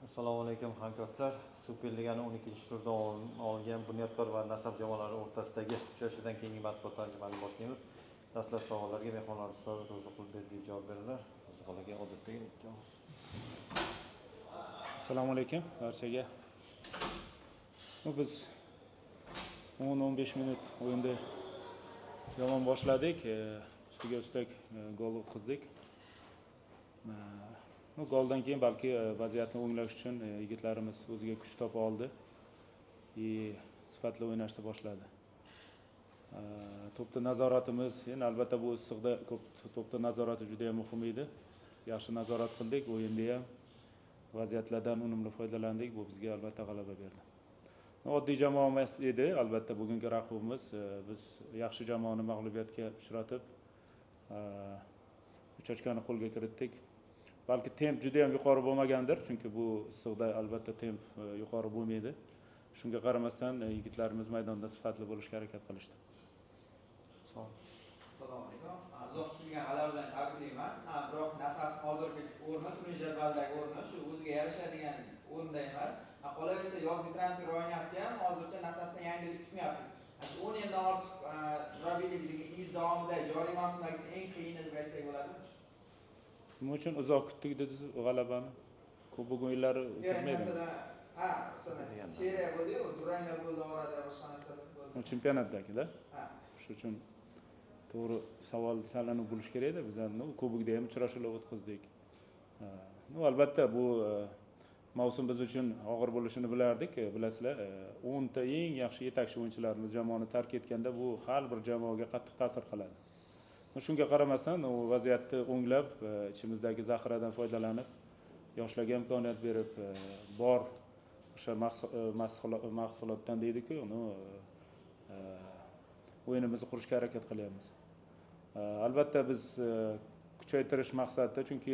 Assalomu alaykum hamkasblar. Superligani 12-turda olgan Bunyodkor va Nasaf jamoalari o'rtasidagi uchrashuvdan keyingi matbuot anjumanini boshlaymiz. Dastlab savollarga mehmonlar ustoz Ro'ziqulberdiev javob beradilar. Ro'ziqulaga odatdagi ikki Assalomu alaykum barchaga. Biz 10-15 minut o'yinda yomon boshladik. Ustiga ustak gol o'tkazdik. Goldan keyin balki vaziyatni o'nglash uchun yigitlarimiz o'ziga kuch topa oldi. Sifatli o'ynashni boshladi. To'pda nazoratimiz, albatta bu issiqda to'pda nazorati juda ham muhim edi. Yaxshi nazorat qildik, o'yinda ham vaziyatlardan unumli foydalandik. Bu bizga albatta g'alaba berdi. Oddiy jamoa emas edi, albatta bugungi raqibimiz. Biz yaxshi jamoani mag'lubiyatga uchratib, 3 ochkoni qo'lga kiritdik. Balki temp juda ham yuqori bo'lmagandir, chunki bu issiqda albatta temp yuqori bo'lmaydi. Shunga qaramasdan yigitlarimiz maydonda sifatli bo'lishga harakat qilishdi. Assalomu alaykum. Uzoq kutilgan g'alaba bilan tabriklayman. Biroq Nasaf hozirgi o'rni, turnir jadvalidagi o'rni shu o'ziga yarashadigan o'rinda emas. Qolaversa yozgi transfer oynasida ham hozircha Nasafdan yangilik kutmayapmiz. 10 yildan ortiq murabbiyligingiz davomida joriy mavsumdagisi eng qiyini deb aytsak bo'ladi. Nima uchun uzoq kutdik dedingiz g'alabani? Kubok o'yinlari o'tmaydi. Masalan, seriya bo'ldi-yu, duranglar bo'ldi orada, boshqa narsalar bo'ldi. Chempionatdagi-da. Shuning uchun to'g'ri savol sanalib bo'lish kerak edi. Biz ham kubokda ham uchrashuvlar o'tkazdik. Albatta bu mavsum biz uchun og'ir bo'lishini bilardik. Bilasizlar, 10 ta eng yaxshi yetakchi o'yinchilarimiz jamoani tark etganda bu har bir jamoaga qattiq ta'sir qiladi. Shunga qaramasdan u vaziyatni o'nglab, ichimizdagi zaxiradan foydalanib, yoshlarga imkoniyat berib, bor o'sha mahsulotdan deydi-ku, uni o'yinimizni qurishga harakat qilyapmiz. Albatta biz kuchaytirish maqsadida, chunki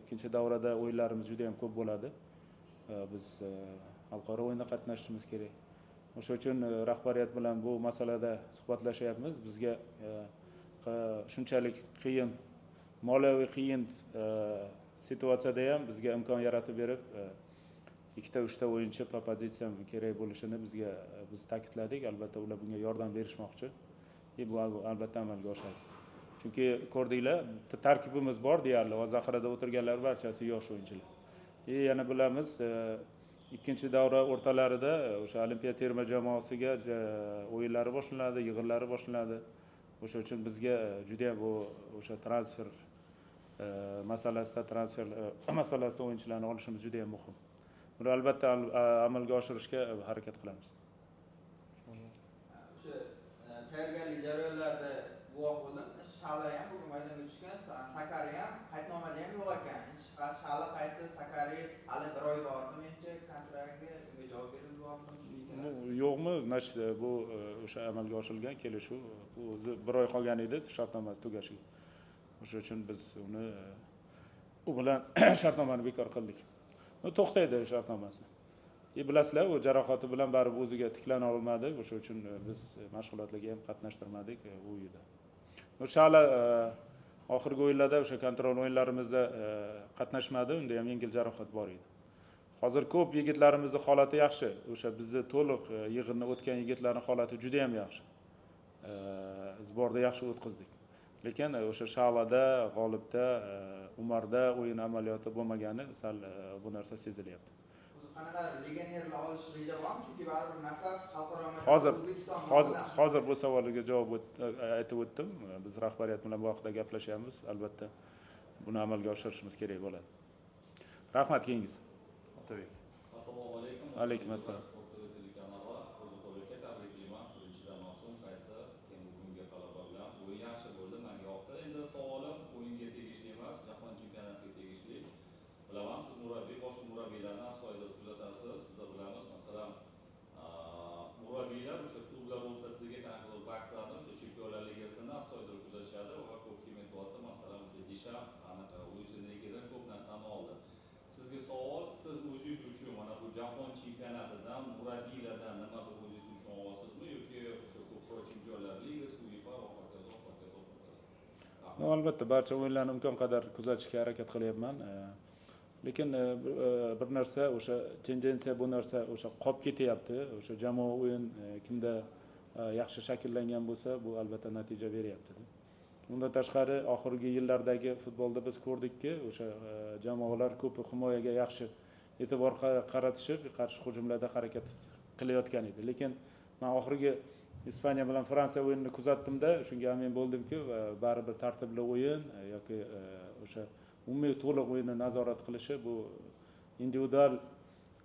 ikkinchi davrada o'yinlarimiz juda ham ko'p bo'ladi. Biz xalqaro o'yinda qatnashishimiz kerak. O'sha uchun rahbariyat bilan bu masalada suhbatlashyapmiz. Bizga shunchalik qiyin, moliyaviy qiyin situatsiyada ham bizga imkon yaratib berib, 2-3 ta o'yinchi propozitsiyam kerak bo'lishini biz ta'kidladik. Albatta ular bunga yordam berishmoqchi. Bu albatta amalga oshadi. Chunki ko'rdinglar, tarkibimiz bor deyarli, va zaxirada o'tirganlar barchasi yosh o'yinchilar. Yana bilamiz, ikkinchi davra o'rtalarida o'sha Olimpiya terma jamoasiga o'yinlari boshlanadi, yig'inlari boshlanadi. O'sha uchun bizga juda bu o'sha transfer masalasida o'yinchilarni olishimiz juda ham muhim. Buni albatta amalga oshirishga harakat qilamiz. O'sha tayyorgarlik jarayonlarida guvoh bo'ldim. Shahla ham bugun maydonga tushgan, Sakari ham qaydnomada ham yo'q ekan. Shahla qaytdi, Sakari hali bir oy bor. Menimcha kontraktiga unga javob berilmayapti. Yo'qmi? Bu o'sha amalga oshirilgan kelishuv, bu o'zi bir oy qolgan edi shartnomasi tugashiga. O'sha uchun biz u bilan shartnomani bekor qildik. To'xtaydi shartnomasi. Bilasizlar, u jarohati bilan baribir o'ziga tiklana olmadi. O'sha uchun biz mashg'ulotlarga ham qatnashtirmadik u uyda. O'shala oxirgi o'yinlarda o'sha kontrol o'yinlarimizda qatnashmadi, unda ham yengil jarohat bor edi. Hozir ko'p yigitlarimizning holati yaxshi. O'sha bizni to'liq yig'inni o'tgan yigitlarning holati juda ham yaxshi. Zborda yaxshi o'tkazdik. Lekin o'sha Shalada, G'olibda, Umarda o'yin amaliyoti bo'lmagani sal bu narsa sezilyapti. Qanaqa legionerlar olish reja bormi? Chunki baribir Nasaf xalqaro hozir bu savolga javob aytib o'tdim. Biz rahbariyat bilan bu haqida gaplashyapmiz. Albatta buni amalga oshirishimiz kerak bo'ladi. Rahmat kengiz. Otabek. Assalomu alaykum. Alaykum assalom. O'yin yaxshi bo'ldi, menga yoqdi. Endi savolim o'yinga tegishli emas, jahon chempionatiga tegishli. Bilaman, siz murabbiy, boshqa murabbiylarni astoydil kuzatasiz. Biz bilamiz, masalan, murabbiylar o'sha klublar o'rtasidagi qanaqa bahslarni, o'sha Chempionlar Ligasini astoydil kuzatishadi va ko'p qiymatli, masalan, o'sha Disham, anaqa o'zinikidan ko'p narsani oldi. Sizga savol, siz o'zingiz uchun mana bu jahon chempionatidan, murabbiylardan nimadir o'zingiz uchun olasizmi yoki o'sha ko'proq Chempionlar Ligasi, UEFA va hokazo? Albatta barcha o'yinlarni imkon qadar kuzatishga harakat qilyapman. lekin bir narsa o'sha tendensiya, bu narsa o'sha qolib ketyapti. O'sha jamoa o'yin kimda yaxshi shakllangan bo'lsa, bu albatta natija beryapti. Undan tashqari oxirgi yillardagi futbolda biz ko'rdikki, o'sha jamoalar ko'p himoyaga yaxshi e'tibor qaratishib, qarshi hujumlarda harakat qilayotgan edi. Lekin men oxirgi Ispaniya bilan Fransiya o'yinini kuzatdimda, shunga amin bo'ldimki, baribir tartibli o'yin yoki o'sha umumiy to'liq o'yinni nazorat qilishi, bu individual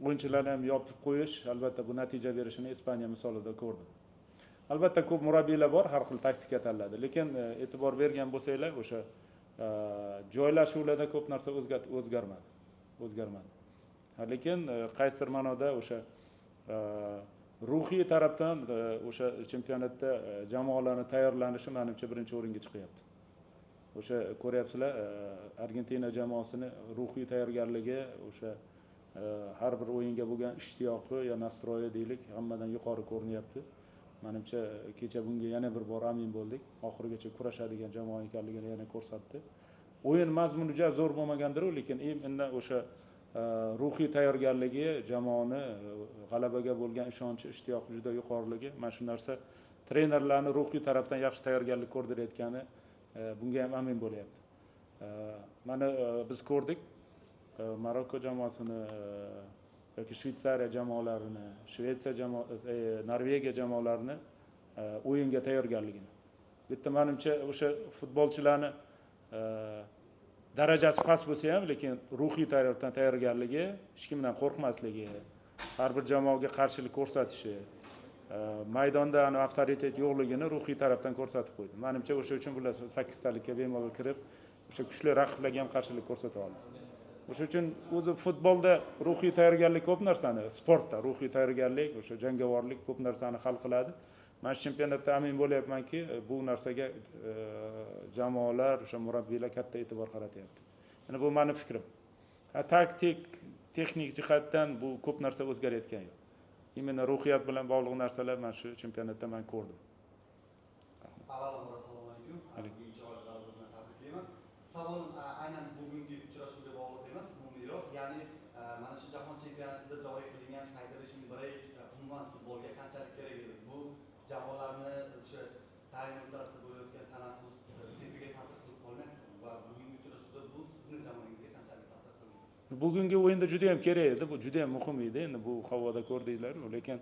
o'yinchilarni ham yopib qo'yish albatta bu natija berishini Ispaniya misolida ko'rdim. Albatta ko'p murabbiylar bor, har xil taktika tanladi, lekin e'tibor bergan bo'lsanglar, o'sha joylashuvlarda ko'p narsa o'zgarmadi. Lekin qaysidir ma'noda o'sha ruhiy tarafdan o'sha chempionatda jamoalarning tayyorlanishi menimcha birinchi o'ringa chiqyapti. O'sha ko'ryapsizlar, Argentina jamoasini ruhiy tayyorgarligi, o'sha har bir o'yinga bo'lgan ishtiyoqi yo nastroyi deylik, hammadan yuqori ko'rinyapti. Menimcha kecha bunga yana bir bor amin bo'ldik. Oxirigacha kurashadigan jamoa ekanligini yana ko'rsatdi. O'yin mazmuni juda zo'r bo'lmagandir, lekin endi o'sha ruhiy tayyorgarligi, jamoani g'alabaga bo'lgan ishonchi, ishtiyoqi juda yuqoriligi, mana shu narsa trenerlarni ruhiy tarafdan yaxshi tayyorgarlik ko'rdirayotgani, bunga ham amin bo'lyapti. Mana biz ko'rdik Marokko jamoasini yoki Shveysariya jamoalarini, Shvetsiya jamoasi, Norvegiya jamoalarini o'yinga tayyorgarligini. Bitta menimcha o'sha futbolchilarni darajasi past bo'lsa ham, lekin ruhiy tarafdan tayyorgarligi, hech kimdan qo'rqmasligi, har bir jamoaga qarshilik ko'rsatishi, maydonda avtoritet yo'qligini ruhiy tarafdan ko'rsatib qo'ydi. Menimcha o'sha uchun bular 8 talikka bemalol kirib, o'sha kuchli raqiblarga ham qarshilik ko'rsata oldi. O'sha uchun o'zi futbolda ruhiy tayyorgarlik ko'p narsani, sportda ruhiy tayyorgarlik, o'sha jangovorlik ko'p narsani hal qiladi. Men chempionatda amin bo'lyapmanki, bu narsaga jamoalar, o'sha murabbiylar katta e'tibor qaratyapti. Mana bu mening fikrim. Taktik, texnik jihatdan bu ko'p narsa o'zgarayotgan yo'q. Imенно ruhiyat bilan bog'liq narsalar mana shu chempionatda men ko'rdim. Avvalambor assalomu alaykum. Birinchi g'oliblar bilan tabriklayman. Savol aynan bugungi uchrashuvga bog'liq emas, umumiyroq, ya'ni mana shu jahon chempionatida joriy qilingan Federation break umuman futbolga qanchalik kerak edi? Bu jamoalarni o'sha taym o'rtasida bo'layotgan tanaffus tempiga ta'sir qilib qolmaydi va bugungi uchrashuvda bu sizni jamoangizga qanchalik ta'sir qildi? Bugungi o'yinda juda ham kerak edi, bu juda ham muhim edi. Endi bu havoda ko'rdinglar, lekin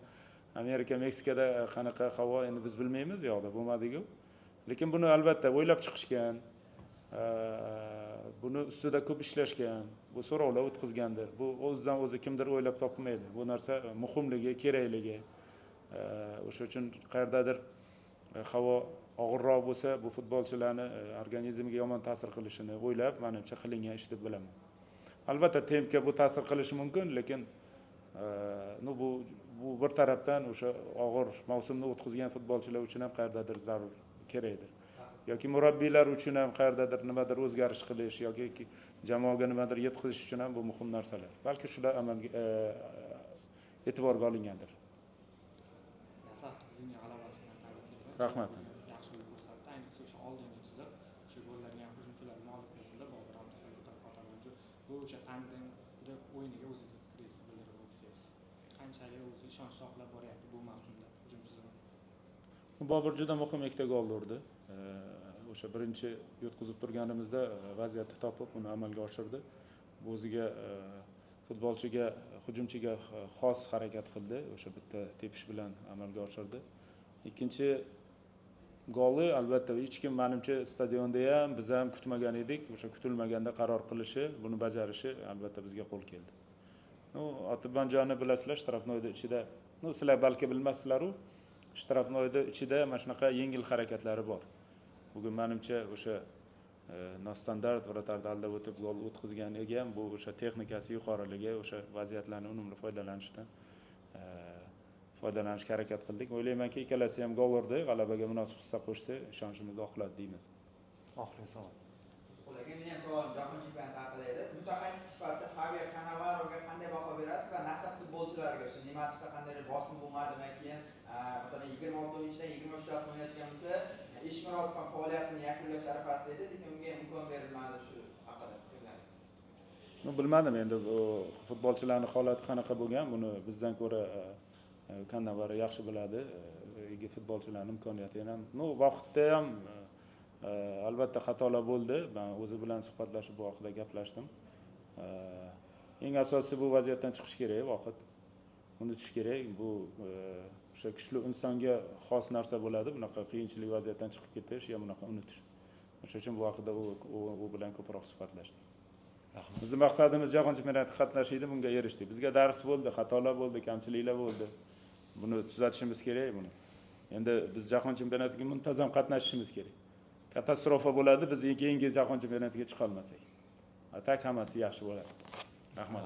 Amerika, Meksikada qanaqa havo endi biz bilmaymiz, yo'qda bo'lmadi-ku. Lekin buni albatta o'ylab chiqishgan, buni ustida ko'p ishlashgan, bu so'rovlar o'tkazgandir. Bu o'zidan o'zi kimdir o'ylab topmaydi. Bu narsa muhimligi, kerakligi. O'sha uchun qayerdadir havo og'irroq bo'lsa, bu futbolchilarni organizmiga yomon ta'sir qilishini o'ylab, menimcha qilingan ish deb bilaman. Albatta tempga bu ta'sir qilishi mumkin, lekin bu bir tarafdan o'sha og'ir mavsumni o'tkazgan futbolchilar uchun ham qayerdadir zarur kerakdir. Yoki murabbiylar uchun ham qayerdadir nimadir o'zgarish qilish yoki jamoaga nimadir yetkazish uchun ham bu muhim narsalar. Balki shular amalga e'tiborga olingandir. Rahmat. Yaxshi o'yin ko'rsatdi. Ayniqsa o'sha oldingi chiziq, o'sha gollarga ham hujumchilar muallif bo'ldi. Bobur Abduxoliqov bu o'sha tandemda o'yiniga o'zingiz fikringizni bildirib o'tsangiz. Qanchalik o'zi ishonchli oqlab boryapti bu mavsumda hujumchilar? Bobur juda muhim ikkita gol urdi. O'sha birinchi yutqizib turganimizda vaziyatni topib uni amalga oshirdi. Bu o'ziga futbolchiga, hujumchiga xos harakat qildi. O'sha bitta tepish bilan amalga oshirdi. Ikkinchi golni albatta hech kim menimcha stadionda ham biz ham kutmagan edik. O'sha kutilmaganda qaror qilishi, buni bajarishi albatta bizga qo'l keldi. Otibanjonni bilasizlar, shtrafnoyda ichida, sizlar balki bilmassizlar-ku, shtrafnoyda ichida mana shunaqa yengil harakatlari bor. Bugun menimcha o'sha nostandart vratarni aldab o'tib gol o'tkazganiga ham bu o'sha texnikasi yuqoriligi, o'sha vaziyatlarni unumli foydalanishga harakat qildik. O'ylaymanki, ikkalasi ham gol urdi, g'alabaga munosib hissa qo'shdi, ishonchimizni oqladi deymiz. Oxirgi savol. Meni ham savolim jahon chempionati haqida edi. Mutaxassis sifatida Fabio Cannavaroga qanday baho berasiz va nasab futbolchilarga o'sha Nematovda qanday bosim bo'lmadimi keyin, masalan 26 o'yinchidan 23 tasini o'ynayotgan bo'lsa, Eshmurodov ham faoliyatini yakunlash arafasida edi, lekin unga imkon berilmadi, shu haqida fikrlaringiz? bilmadim endi bu futbolchilarning holati qanaqa bo'lgan, buni bizdan ko'ra Kandavari yaxshi biladi. Futbolchilarning imkoniyati ham, vaqtda ham albatta xatolar bo'ldi. Men o'zi bilan suhbatlashib bu haqida gaplashdim. Eng asosiysi bu vaziyatdan chiqish kerak, vaqt. Unutish kerak. Bu o'sha kuchli insonga xos narsa bo'ladi. Bunaqa qiyinchilik vaziyatdan chiqib ketish yo bunaqa unutish. O'sha uchun bu haqida u bilan ko'proq suhbatlashdik. Bizning maqsadimiz Jahon chempionatida qatnashishdi, bunga erishdik. Bizga dars bo'ldi, xatolar bo'ldi, kamchiliklar bo'ldi. Buni tuzatishimiz kerak buni. Endi biz Jahon chempionatiga muntazam qatnashishimiz kerak. Katastrofa bo'ladi, biz keyingi Jahon chempionatiga chiqa olmasak. Atak hammasi yaxshi bo'ladi. Rahmat.